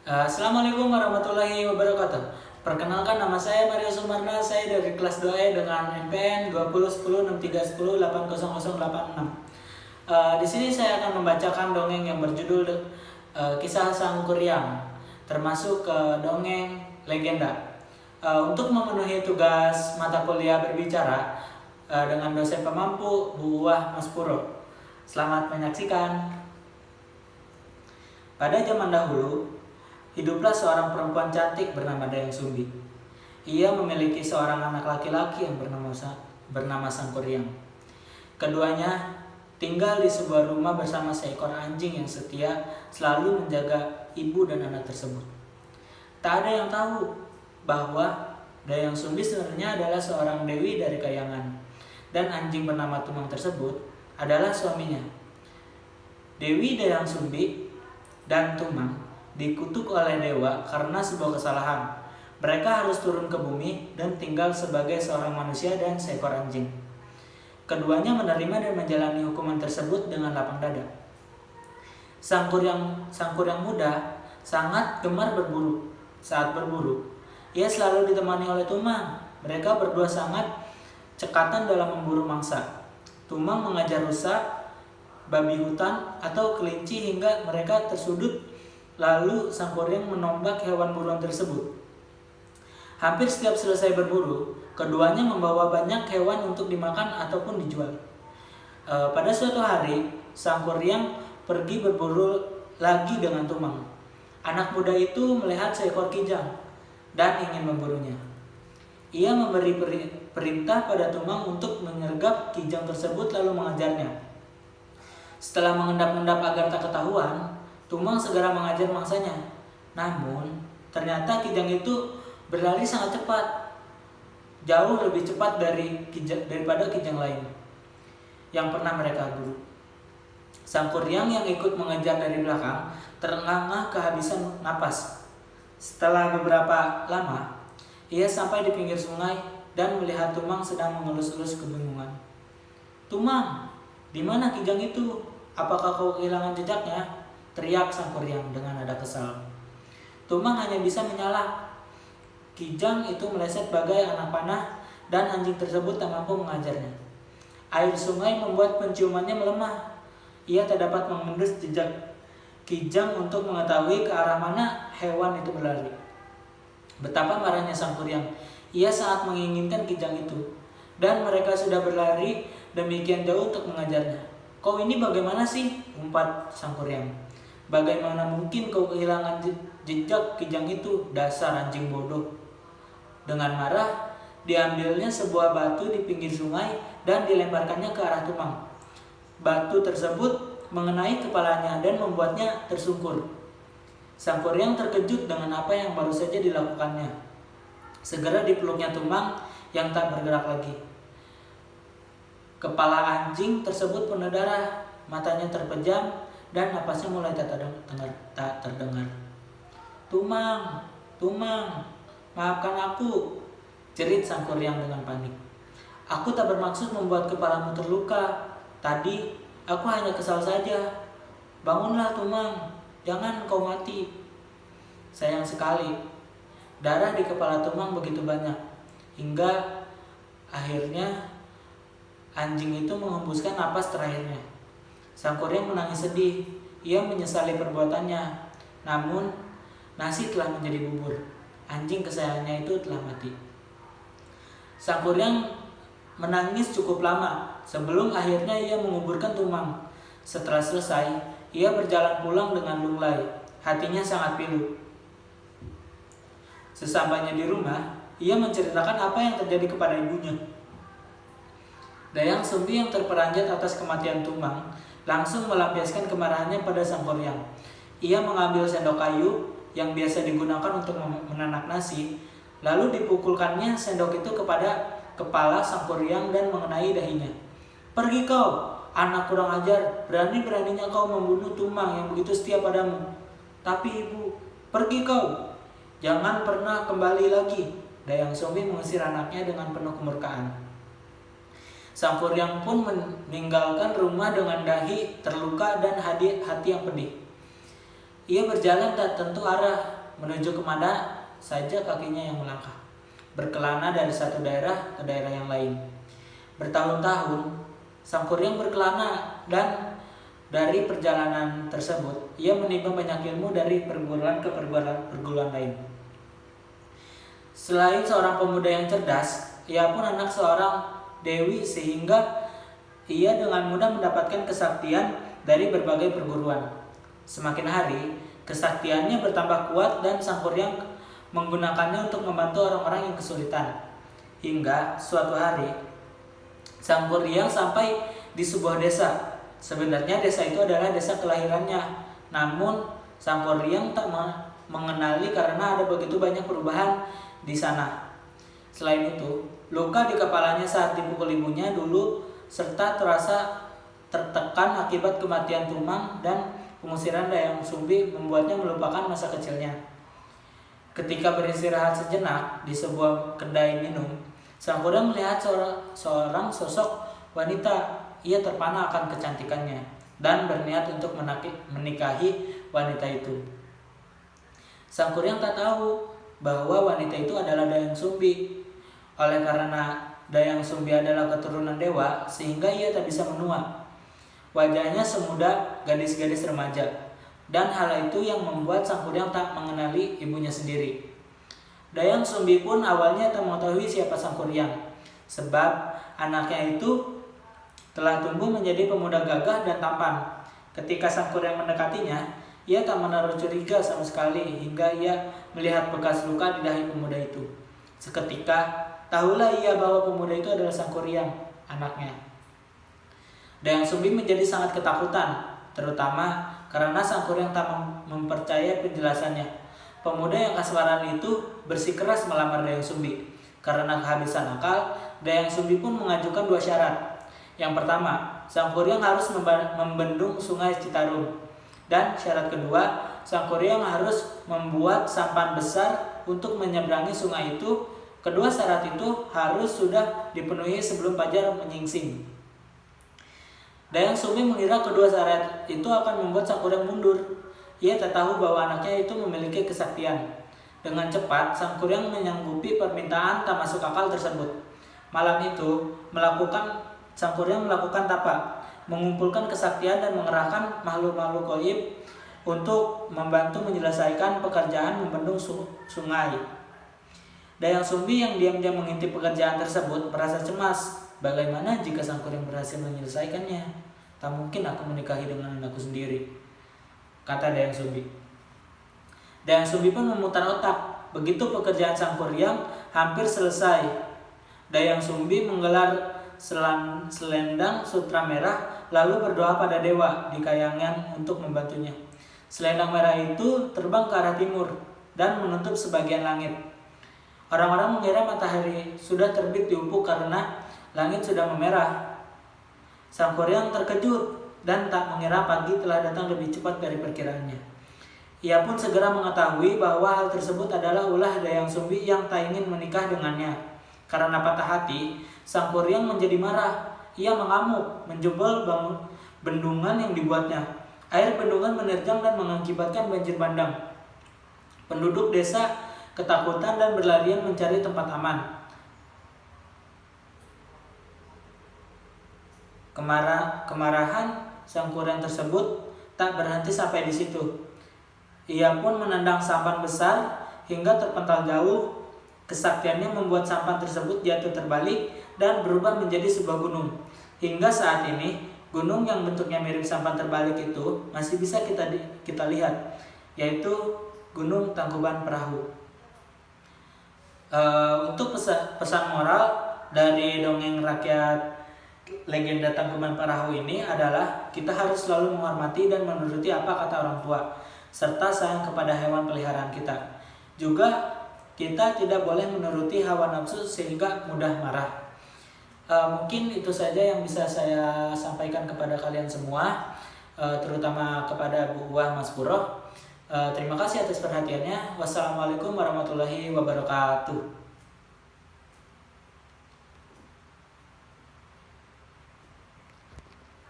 Assalamualaikum warahmatullahi wabarakatuh. Perkenalkan, nama saya Mario Sumarna, saya dari kelas 2E dengan NPN 20106310808086. Di sini saya akan membacakan dongeng yang berjudul Kisah Sang Kuryang, termasuk dongeng legenda. Untuk memenuhi tugas mata kuliah berbicara dengan dosen pemampu Bu Wah Mas Puro. Selamat menyaksikan. Pada zaman dahulu, hiduplah seorang perempuan cantik bernama Dayang Sumbi. Ia memiliki seorang anak laki-laki yang bernama Sang Kuryang. Keduanya tinggal di sebuah rumah bersama seekor anjing yang setia selalu menjaga ibu dan anak tersebut. Tak ada yang tahu bahwa Dayang Sumbi sebenarnya adalah seorang dewi dari Kayangan, dan anjing bernama Tumang tersebut adalah suaminya. Dewi Dayang Sumbi dan Tumang dikutuk oleh dewa karena sebuah kesalahan. Mereka harus turun ke bumi dan tinggal sebagai seorang manusia dan seekor anjing. Keduanya menerima dan menjalani hukuman tersebut dengan lapang dada. Sang Kuryang muda sangat gemar berburu. Saat berburu, ia selalu ditemani oleh Tumang. Mereka berdua sangat cekatan dalam memburu mangsa. Tumang mengajar rusa, babi hutan, atau kelinci hingga mereka tersudut. Lalu Sang Kuryang menombak hewan buruan tersebut. Hampir setiap selesai berburu, keduanya membawa banyak hewan untuk dimakan ataupun dijual. Pada suatu hari, Sang Kuryang pergi berburu lagi dengan Tumang. Anak muda itu melihat seekor kijang dan ingin memburunya. Ia memberi perintah pada Tumang untuk menyergap kijang tersebut lalu mengajarnya. Setelah mengendap-endap agar tak ketahuan, Tumang segera mengajar mangsanya. Namun, ternyata kijang itu berlari sangat cepat, jauh lebih cepat daripada kijang lain yang pernah mereka buru. Sang Kuryang yang ikut mengejar dari belakang terengah-engah kehabisan napas. Setelah beberapa lama, ia sampai di pinggir sungai dan melihat Tumang sedang mengelus-elus kebingungan. "Tumang, di mana kijang itu? Apakah kau kehilangan jejaknya?" teriak Sang Kuryang dengan nada kesal. Tumang hanya bisa menyalah. Kijang itu meleset bagai anak panah dan anjing tersebut tak mampu mengajarnya. Air sungai membuat penciumannya melemah. Ia tak dapat mengendus jejak kijang untuk mengetahui ke arah mana hewan itu berlari. Betapa marahnya Sang Kuryang. Ia sangat menginginkan kijang itu, dan mereka sudah berlari demikian jauh untuk mengajarnya. "Kau ini bagaimana sih?" umpat Sang Kuryang. "Bagaimana mungkin kau kehilangan jejak kijang itu, dasar anjing bodoh." Dengan marah, diambilnya sebuah batu di pinggir sungai dan dilemparkannya ke arah Tumang. Batu tersebut mengenai kepalanya dan membuatnya tersungkur. Sang Kuryang terkejut dengan apa yang baru saja dilakukannya. Segera dipeluknya Tumang yang tak bergerak lagi. Kepala anjing tersebut penuh darah, matanya terpejam, dan napasnya mulai tak terdengar. "Tumang, Tumang, maafkan aku," jerit Sang Kuryang dengan panik. "Aku tak bermaksud membuat kepalamu terluka. Tadi aku hanya kesal saja. Bangunlah Tumang, jangan kau mati." Sayang sekali, darah di kepala Tumang begitu banyak, hingga akhirnya anjing itu menghembuskan napas terakhirnya. Sang Kuryang menangis sedih. Ia menyesali perbuatannya. Namun, nasi telah menjadi bubur. Anjing kesayangannya itu telah mati. Sang Kuryang menangis cukup lama sebelum akhirnya ia menguburkan Tumang. Setelah selesai, ia berjalan pulang dengan lunglai. Hatinya sangat pilu. Sesampainya di rumah, ia menceritakan apa yang terjadi kepada ibunya. Dayang Sumbi yang terperanjat atas kematian Tumang langsung melampiaskan kemarahannya pada Sang Kuryang. Ia mengambil sendok kayu yang biasa digunakan untuk menanak nasi, lalu dipukulkannya sendok itu kepada kepala Sang Kuryang dan mengenai dahinya. "Pergi kau, anak kurang ajar, berani-beraninya kau membunuh Tumang yang begitu setia padamu." "Tapi ibu..." "Pergi kau, jangan pernah kembali lagi." Dayang Sumbi mengusir anaknya dengan penuh kemurkaan. Sang Kuryang pun meninggalkan rumah dengan dahi terluka dan hati yang pedih. Ia berjalan tak tentu arah menuju kemana saja kakinya yang melangkah, berkelana dari satu daerah ke daerah yang lain. Bertahun-tahun sang kuryang berkelana, dan dari perjalanan tersebut ia menimba banyak ilmu dari perguruan ke perguruan lain. Selain seorang pemuda yang cerdas, ia pun anak seorang dewi, sehingga ia dengan mudah mendapatkan kesaktian dari berbagai perguruan. Semakin hari, kesaktiannya bertambah kuat dan sang kuryang menggunakannya untuk membantu orang-orang yang kesulitan. Hingga suatu hari, sang kuryang sampai di sebuah desa. Sebenarnya desa itu adalah desa kelahirannya, namun sang kuryang tak mengenali karena ada begitu banyak perubahan di sana. Selain itu, luka di kepalanya saat dipukul ibunya dulu serta terasa tertekan akibat kematian Tumang dan pengusiran Dayang Sumbi membuatnya melupakan masa kecilnya. Ketika beristirahat sejenak di sebuah kedai minum, sang kuryang melihat seorang sosok wanita. Ia terpana akan kecantikannya dan berniat untuk menikahi wanita itu. Sang kuryang tak tahu bahwa wanita itu adalah Dayang Sumbi. Oleh karena Dayang Sumbi adalah keturunan dewa, sehingga ia tak bisa menua. Wajahnya semuda gadis-gadis remaja, dan hal itu yang membuat sang kuryang tak mengenali ibunya sendiri. Dayang Sumbi pun awalnya tak mengetahui siapa sang kuryang, sebab anaknya itu telah tumbuh menjadi pemuda gagah dan tampan. Ketika sang kuryang mendekatinya, ia tak menaruh curiga sama sekali hingga ia melihat bekas luka di dahi pemuda itu. Seketika, tahulah ia bahwa pemuda itu adalah sang kuryang, anaknya. Dayang Sumbi menjadi sangat ketakutan, terutama karena sang kuryang tak mempercayai penjelasannya. Pemuda yang kasmaran itu bersikeras melamar Dayang Sumbi. Karena kehabisan akal, Dayang Sumbi pun mengajukan 2 syarat. Yang pertama, sang kuryang harus membendung sungai Citarum. Dan syarat kedua, sang kuryang harus membuat sampan besar untuk menyeberangi sungai itu. Kedua syarat itu harus sudah dipenuhi sebelum fajar menyingsing. Dayang Sumbi mengira kedua syarat itu akan membuat sang kuryang mundur. Ia tak tahu bahwa anaknya itu memiliki kesaktian. Dengan cepat, sang kuryang menyanggupi permintaan tak masuk akal tersebut. Malam itu, sang kuryang melakukan tapa, mengumpulkan kesaktian dan mengerahkan makhluk-makhluk gaib untuk membantu menyelesaikan pekerjaan membendung sungai. Dayang Sumbi yang diam-diam mengintip pekerjaan tersebut merasa cemas. Bagaimana jika sang kuryang berhasil menyelesaikannya? Tak mungkin aku menikahi dengan anakku sendiri, kata Dayang Sumbi. Dayang Sumbi pun memutar otak. Begitu pekerjaan sang kuryang hampir selesai, Dayang Sumbi menggelar selendang sutra merah lalu berdoa pada dewa di kayangan untuk membantunya. Selendang merah itu terbang ke arah timur dan menutup sebagian langit. Orang-orang mengira matahari sudah terbit di ufuk karena langit sudah memerah. Sang kuryang terkejut dan tak mengira pagi telah datang lebih cepat dari perkiraannya. Ia pun segera mengetahui bahwa hal tersebut adalah ulah Dayang Sumbi yang tak ingin menikah dengannya. Karena patah hati, sang kuryang menjadi marah. Ia mengamuk, menjebol bendungan yang dibuatnya. Air bendungan menerjang dan mengakibatkan banjir bandang. Penduduk desa ketakutan dan berlarian mencari tempat aman. Kemarahan sang kuryang tersebut tak berhenti sampai di situ. Ia pun menendang sampan besar hingga terpental jauh. Kesaktiannya membuat sampan tersebut jatuh terbalik dan berubah menjadi sebuah gunung. Hingga saat ini, gunung yang bentuknya mirip sampan terbalik itu masih bisa kita lihat, yaitu Gunung Tangkuban Perahu. Untuk pesan moral dari dongeng rakyat legenda Tangkuban Perahu ini adalah kita harus selalu menghormati dan menuruti apa kata orang tua, serta sayang kepada hewan peliharaan kita. Juga kita tidak boleh menuruti hawa nafsu sehingga mudah marah. Mungkin itu saja yang bisa saya sampaikan kepada kalian semua, terutama kepada Bu Wah Mas Puro. Terima kasih atas perhatiannya. Wassalamualaikum warahmatullahi wabarakatuh.